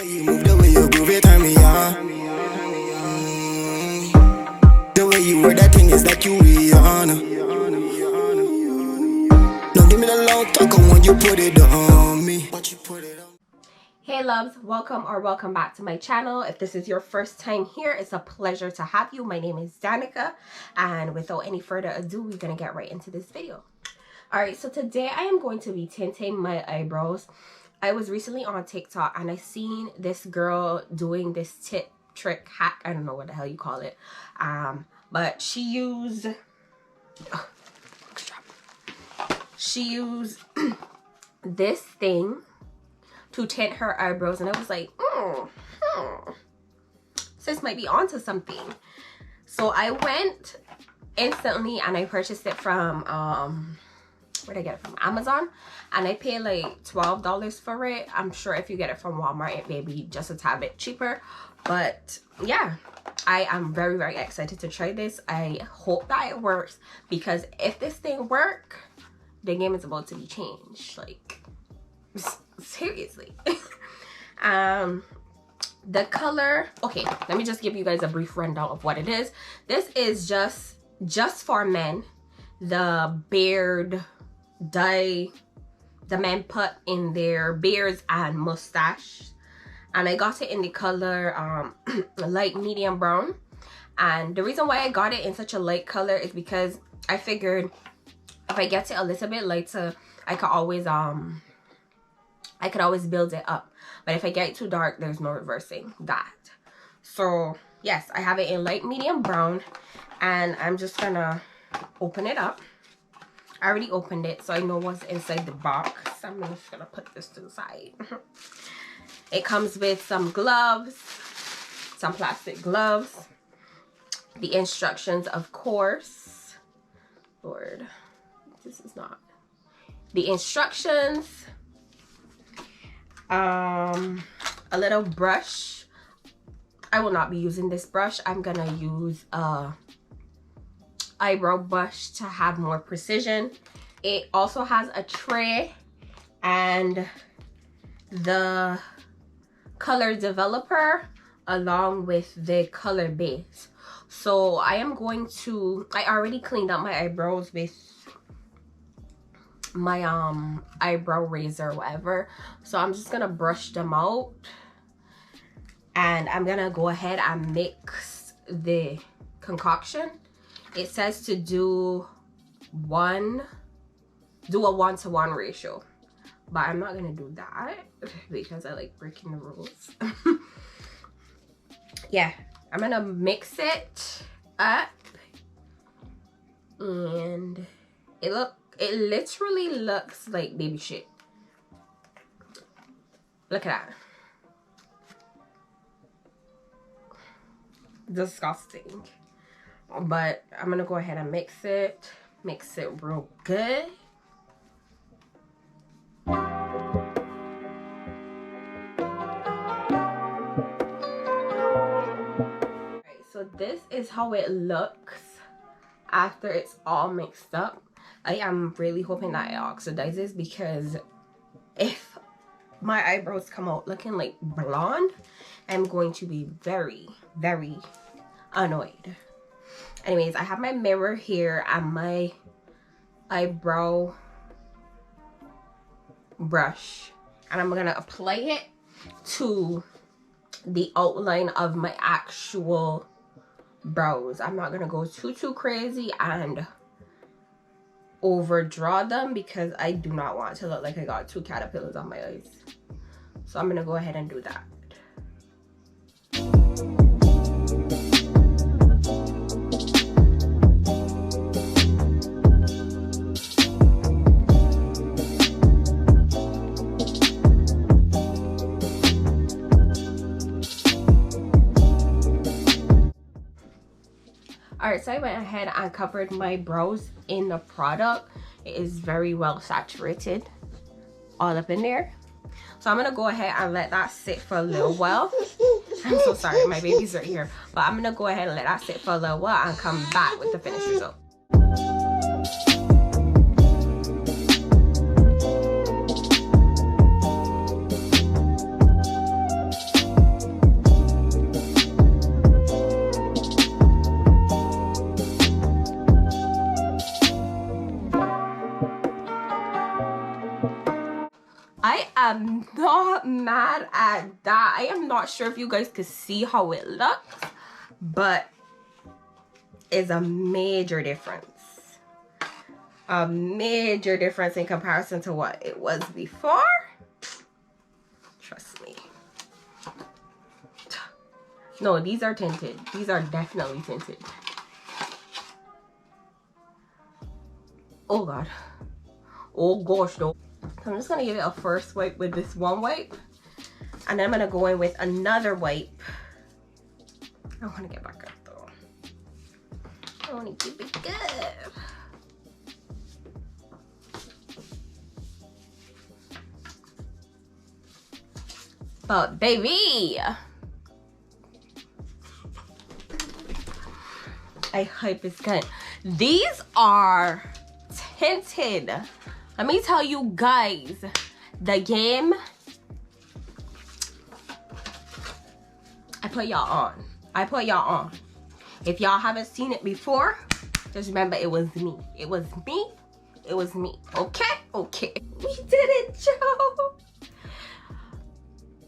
you move, the way you groove, it turn me on. The way you wear that thing is like you Rihanna. Don't give me the long talk when you put it on me. Hey loves, welcome back to my channel. If this is your first time here, it's a pleasure to have you. My name is Danica, and without any further ado, we're gonna get right into this video. Alright, so today I am going to be tinting my eyebrows. I was recently on TikTok and I seen this girl doing this tip trick hack. I don't know what the hell you call it. But she used this thing to tint her eyebrows, and I was like, sis might be onto something. So I went instantly and I purchased it from where'd I get it from? Amazon, and I paid like $12 for it. I'm sure if you get it from Walmart it may be just a tad bit cheaper, but yeah, I am very excited to try this. I hope that it works, because if this thing work, the game is about to be changed, like seriously. The color, okay, let me just give you guys a brief rundown of what it is. This is just for men, the beard dye the men put in their beards and mustache, and I got it in the color light medium brown. And the reason why I got it in such a light color is because I figured if I get it a little bit lighter, I could always build it up. But if I get it too dark, there's no reversing that. So yes, I have it in light medium brown, and I'm just gonna open it up. I already opened it, so I know what's inside the box. I'm just gonna put this to the side. It comes with some gloves, some plastic gloves, the instructions, of course. Lord, this is not the instructions. A little brush. I will not be using this brush. I'm gonna use a eyebrow brush to have more precision. It also has a tray and the color developer along with the color base. So I already cleaned up my eyebrows with my eyebrow razor or whatever, so I'm just gonna brush them out, and I'm gonna go ahead and mix the concoction. It says to do a 1-to-1 ratio, but I'm not gonna do that because I like breaking the rules. Yeah, I'm gonna mix it up, and it literally looks like baby shit. Look at that. Disgusting. But I'm gonna go ahead and mix it real good. Alright, so this is how it looks after it's all mixed up. I am really hoping that it oxidizes, because if my eyebrows come out looking like blonde, I'm going to be very annoyed. Anyways, I have my mirror here and my eyebrow brush, and I'm gonna apply it to the outline of my actual brows. I'm not gonna go too crazy and overdraw them, because I do not want to look like I got 2 caterpillars on my eyes. So I'm gonna go ahead and do that. Alright, so I went ahead and covered my brows in the product. It is very well saturated all up in there. So I'm gonna go ahead and let that sit for a little while. I'm so sorry, my baby's right here. But I'm gonna go ahead and let that sit for a little while and come back with the finished result. bad at that. I am not sure if you guys could see how it looks, but it's a major difference. A major difference in comparison to what it was before. Trust me. No, these are tinted. These are definitely tinted. Oh God. Oh gosh, though. So I'm just gonna give it a first wipe with this one wipe, and then I'm gonna go in with another wipe. I want to get back up though. I want to keep it good. But baby, I hype is good. These are tinted. Let me tell you guys, the game, I put y'all on. I put y'all on. If y'all haven't seen it before, just remember it was me. It was me. It was me. Okay? Okay. We did it, Joe.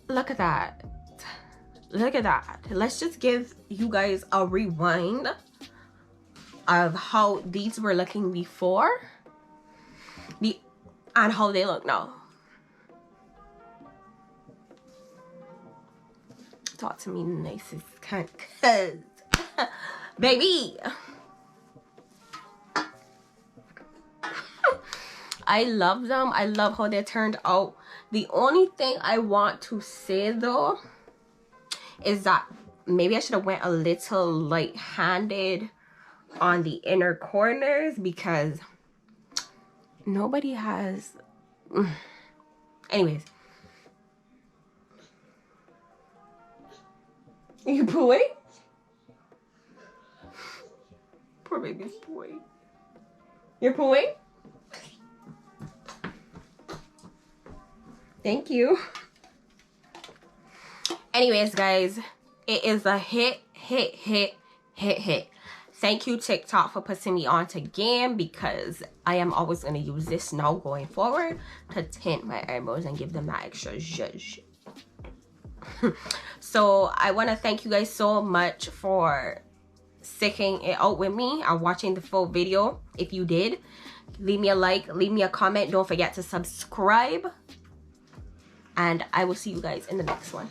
Look at that. Look at that. Let's just give you guys a rewind of how these were looking before and how they look now. Talk to me nice as cunt, cause baby, I love them. I love how they turned out. The only thing I want to say though is that maybe I should have went a little light-handed on the inner corners, because nobody has anyways. You pooing? Poor baby's pooing. You're pooing? Thank you. Anyways, guys, it is a hit. Thank you, TikTok, for putting me on to game, because I am always going to use this now going forward to tint my eyebrows and give them that extra zhuzh. So I want to thank you guys so much for sticking it out with me and watching the full video. If you did, leave me a like, leave me a comment. Don't forget to subscribe. And I will see you guys in the next one.